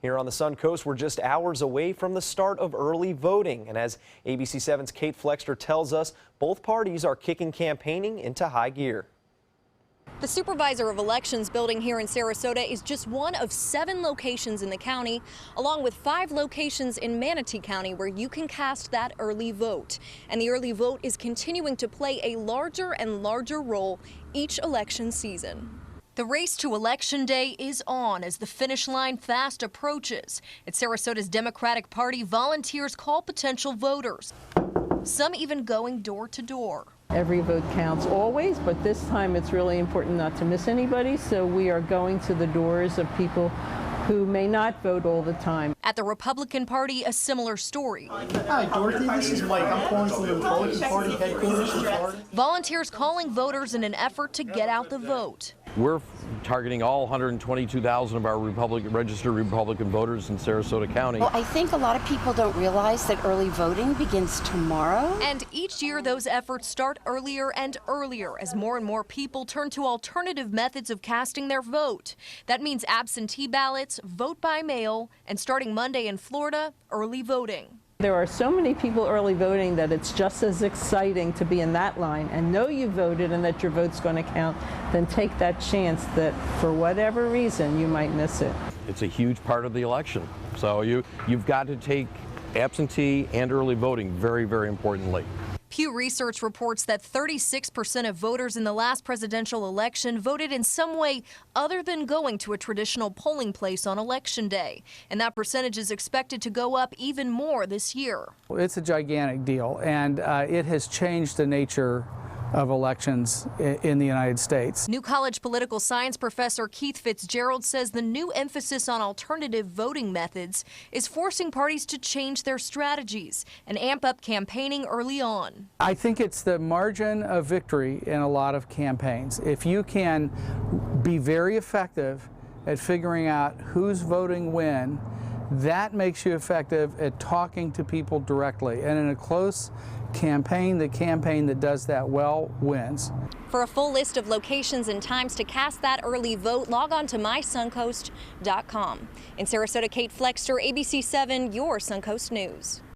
Here on the Suncoast, we're just hours away from the start of early voting. And as ABC 7's Kate Flexter tells us, both parties are kicking campaigning into high gear. The Supervisor of Elections building here in Sarasota is just one of 7 locations in the county, along with 5 locations in Manatee County where you can cast that early vote. And the early vote is continuing to play a larger and larger role each election season. The race to Election Day is on as the finish line fast approaches. At Sarasota's Democratic Party, volunteers call potential voters, some even going door to door. Every vote counts always, but this time it's really important not to miss anybody, so we are going to the doors of people who may not vote all the time. At the Republican Party, a similar story. Hi, Dorothy. This is Mike. I'm calling from the Republican Party headquarters in Florida. Volunteers calling voters in an effort to get out the vote. We're targeting all 122,000 of our registered Republican voters in Sarasota County. Well, I think a lot of people don't realize that early voting begins tomorrow. And each year those efforts start earlier and earlier as more and more people turn to alternative methods of casting their vote. That means absentee ballots, vote by mail, and starting Monday in Florida, early voting. There are so many people early voting that it's just as exciting to be in that line and know you voted and that your vote's going to count than take that chance that for whatever reason you might miss it. It's a huge part of the election. So you've got to take absentee and early voting very, very importantly. Pew Research reports that 36% of voters in the last presidential election voted in some way other than going to a traditional polling place on Election Day. And that percentage is expected to go up even more this year. It's a gigantic deal, and it has changed the nature of elections in the United States. New College political science professor Keith Fitzgerald says the new emphasis on alternative voting methods is forcing parties to change their strategies and amp up campaigning early on. I think it's the margin of victory in a lot of campaigns. If you can be very effective at figuring out who's voting when, that makes you effective at talking to people directly. And in a close campaign, the campaign that does that well wins. For a full list of locations and times to cast that early vote, log on to mysuncoast.com. In Sarasota, Kate Flexter, ABC 7, your Suncoast News.